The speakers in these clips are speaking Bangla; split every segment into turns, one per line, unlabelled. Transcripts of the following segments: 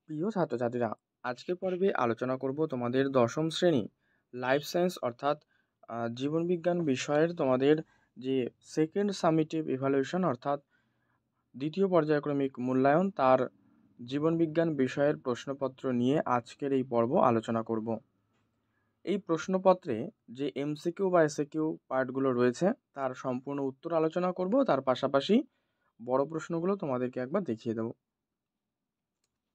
প্রিয় ছাত্রছাত্রীরা, আজকের পর্বে আলোচনা করব তোমাদের দশম শ্রেণী লাইফ সায়েন্স অর্থাৎ জীবনবিজ্ঞান বিষয়ের তোমাদের যে সেকেন্ড সামিটিভ ইভ্যালুয়েশন অর্থাৎ দ্বিতীয় পর্যায়ক্রমিক মূল্যায়ন তার জীবনবিজ্ঞান বিষয়ের প্রশ্নপত্র নিয়ে আজকের এই পর্ব আলোচনা করব। এই প্রশ্নপত্রে যে এমসিকিউ বা এসএকিউ পার্টগুলো রয়েছে তার সম্পূর্ণ উত্তর আলোচনা করব, তার পাশাপাশি বড় প্রশ্নগুলো তোমাদেরকে একবার দেখিয়ে দেব।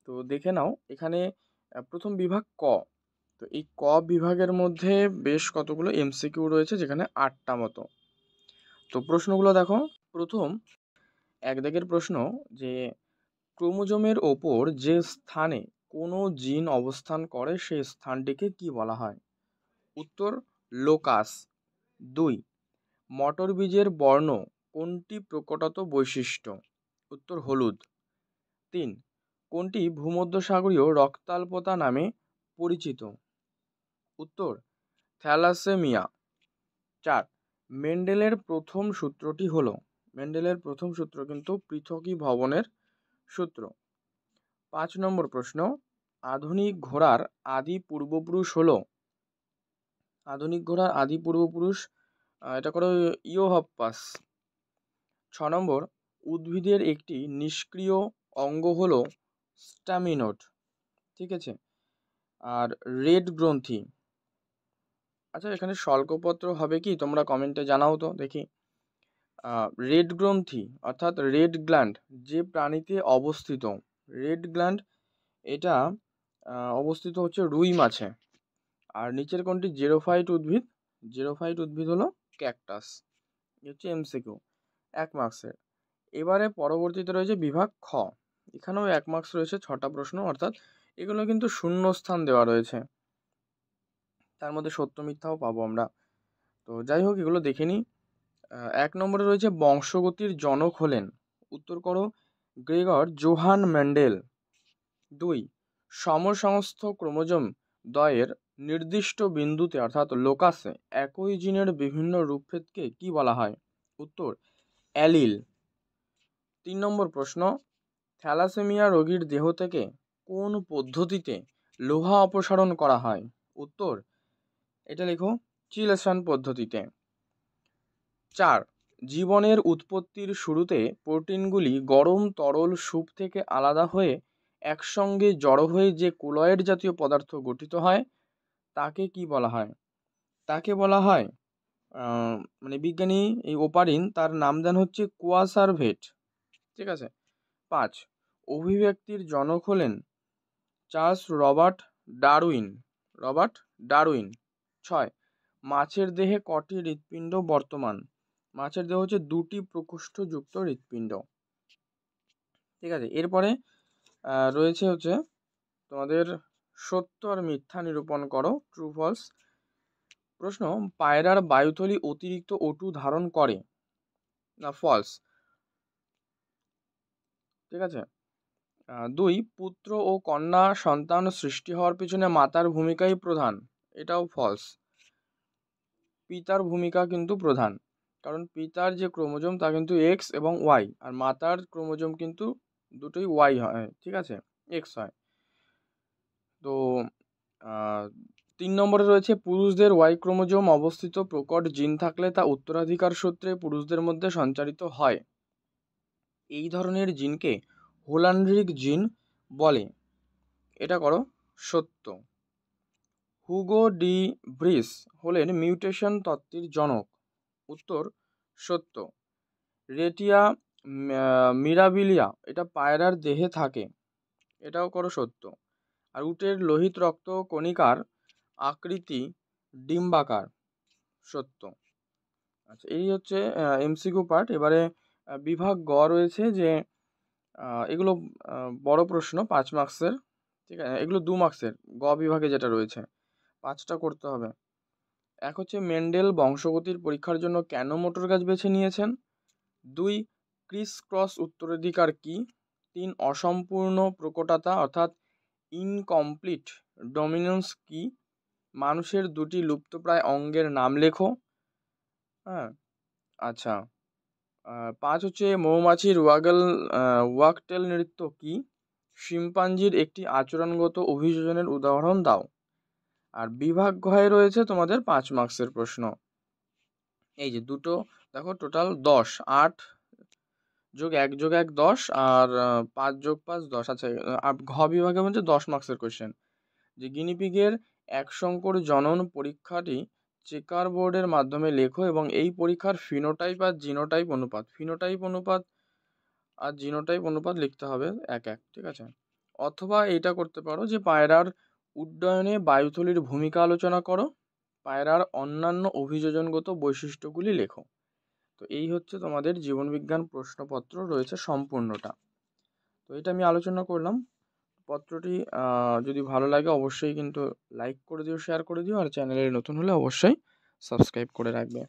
তো দেখে নাও এখানে প্রথম বিভাগ ক। তো এই ক বিভাগের মধ্যে বেশ কতগুলো এমসিকিউ রয়েছে, যেখানে 8টা মতো। তো প্রশ্নগুলো দেখো। প্রথম এক দাগের প্রশ্ন, যে ক্রোমোজোমের ওপর যে স্থানে কোনো জিন অবস্থান করে সেই স্থানটিকে কি বলা হয়? উত্তর লোকাস। 2, মটর বীজের বর্ণ কোনটি প্রকটত বৈশিষ্ট্য? উত্তর হলুদ। 3, কোনটি ভূমধ্যসাগরীয় রক্তাল্পতা নামে পরিচিত? উত্তর থ্যালাসেমিয়া। 4, মেন্ডেলের প্রথম সূত্রটি হলো, মেন্ডেলের প্রথম সূত্র কিন্তু পৃথকীভবনের সূত্র। 5 নম্বর প্রশ্ন, আধুনিক ঘোড়ার আদি পূর্বপুরুষ হলো, আধুনিক ঘোড়ার আদি পূর্বপুরুষ এটা করো ইওহপ্পাস। 6 নম্বর, উদ্ভিদের একটি নিষ্ক্রিয় অঙ্গ হলো স্টামিনোড। ঠিক আছে। আর রেড গ্রন্থি, আচ্ছা এখানে স্বল্পপত্র হবে কি তোমরা কমেন্টে জানাও তো দেখি। রেড গ্রন্থি অর্থাৎ রেড গ্ল্যান্ড যে প্রাণীতে অবস্থিত, রেড গ্ল্যান্ড এটা অবস্থিত হচ্ছে রুই মাছে। আর নিচের কোনটি জেরোফাইট উদ্ভিদ? জেরোফাইট উদ্ভিদ হলো ক্যাকটাস। হচ্ছে এমসিকিউ 1 মার্কসের। এবারে পরবর্তীতে রয়েছে বিভাগ খ। এখানেও 1 মার্কস রয়েছে, 6টা প্রশ্ন, অর্থাৎ এগুলো কিন্তু শূন্যস্থান দেওয়া রয়েছে, তার মধ্যে সত্য মিথ্যাও পাবো আমরা। তো যাই হোক এগুলো দেখে নিই। 1 নম্বরে রয়েছে বংশগতির জনক হলেন, উত্তর করো গ্রেগর জোহান মেন্ডেল। 2, সমসংস্থ ক্রোমোজোম দ্বয়ের নির্দিষ্ট বিন্দুতে অর্থাৎ লোকাসে একই জিনের বিভিন্ন রূপভেদকে কি বলা হয়? উত্তর অ্যালিল। 3 নম্বর প্রশ্ন, থ্যালাসেমিয়া রোগীর দেহ থেকে কোন পদ্ধতিতে লোহা অপসারণ করা হয়? উত্তর, এটা লেখো, চিলেশন পদ্ধতিতে। 4, জীবনের উৎপত্তির শুরুতে প্রোটিনগুলি গরম তরল স্যুপ থেকে আলাদা হয়ে একসঙ্গে জড়ো হয়ে যে কোলয়েড জাতীয় পদার্থ গঠিত হয় তাকে কি বলা হয়? তাকে বলা হয় মানে বিজ্ঞানী এই ওপারিন তার নাম দেন হচ্ছে কোয়াসারভেট। ঠিক আছে। 5, অভিব্যক্তির জনক হলেন Charles Robert Darwin. Robert Darwin. 6, মাছের দেহে কটি হৃৎপিণ্ড বর্তমান? মাছের দেহ হচ্ছে 2টি প্রকোষ্ঠযুক্ত হৃৎপিণ্ড। ঠিক আছে। এরপরে রয়েছে হচ্ছে তোমাদের সত্য আর মিথ্যা নিরূপণ করো, ট্রু ফলস। প্রশ্ন, পায়রার বায়ুথলি অতিরিক্ত O2 ধারণ করে না ফলস? ঠিক আছে। 2, পুত্র ও কন্যা সন্তান সৃষ্টি হওয়ার পিছনে মাতার ভূমিকাই প্রধান, এটাও ফলস। পিতার ভূমিকা কিন্তু প্রধান, কারণ পিতার যে ক্রোমোজোম তা কিন্তু এক্স এবং ওয়াই, আর মাতার ক্রোমোজোম কিন্তু দুটোই ওয়াই হয়, ঠিক আছে, এক্স হয়। তো 3 নম্বরে রয়েছে পুরুষদের ওয়াই ক্রোমোজোম অবস্থিত প্রকট জিন থাকলে তা উত্তরাধিকার সূত্রে পুরুষদের মধ্যে সঞ্চারিত হয়। এই ধরনের জিনকে হোলান্ড্রিক জিন বলে, এটা করো সত্য। হুগো ডি ভ্রিস হলেন মিউটেশন তত্ত্বের জনক, উত্তর সত্য। রেটিয়া মিরাবিলিয়া এটা পায়রার দেহে থাকে, এটাও করো সত্য। আর উটের লোহিত রক্ত কণিকার আকৃতি ডিম্বাকার, সত্য। আচ্ছা এই হচ্ছে এমসিকিউ পার্ট। এবারে বিভাগ গ রয়েছে, যে এগুলো বড় প্রশ্ন 5 মার্কসের। ঠিক আছে, এগুলো 2 মার্কসের। গ বিভাগে যেটা রয়েছে 5টা করতে হবে। এক হচ্ছে মেন্ডেল বংশগতির পরীক্ষার জন্য কেন মোটর গাছ বেছে নিয়েছেন? 2, ক্রিস ক্রস উত্তরাধিকার কি? 3, অসম্পূর্ণ প্রকটতা অর্থাৎ ইনকমপ্লিট ডমিনেন্স কি? মানুষের 2টি লুপ্তপ্রায় অঙ্গের নাম লেখো। হ্যাঁ, আচ্ছা। 5 হচ্ছে মৌমাছির ওয়াকটেল নৃত্য কি? শিম্পাঞ্জির একটি আচরণগত অভিযোজনের উদাহরণ দাও। আর বিভাগ ঘয়ে রয়েছে তোমাদের 5 মার্কসের প্রশ্ন। এই যে দুটো দেখো, টোটাল 10, 8 যোগ 1 যোগ 1 10, আর 5 যোগ 5 10। আচ্ছা, ঘ বিভাগে হচ্ছে 10 মার্কসের কোয়েশ্চেন। যে গিনিপিগের এক সংকর জনন পরীক্ষাটি চেকার বোর্ডের মাধ্যমে লেখো এবং এই পরীক্ষার ফিনোটাইপ আর জিনোটাইপ অনুপাত লিখতে হবে 1:1, ঠিক আছে। অথবা এইটা করতে পারো যে পায়রার উড্ডয়নে বায়ুথলির ভূমিকা আলোচনা করো, পায়রার অন্যান্য অভিযোজনগত বৈশিষ্ট্যগুলি লেখো। তো এই হচ্ছে তোমাদের জীবনবিজ্ঞান প্রশ্নপত্র রয়েছে সম্পূর্ণটা। তো এটা আমি আলোচনা করলাম। পত্রটি যদি ভালো লাগে অবশ্যই কিন্তু লাইক করে দিও, শেয়ার করে দিও, আর চ্যানেলে নতুন হলে অবশ্যই সাবস্ক্রাইব করে রাখবে।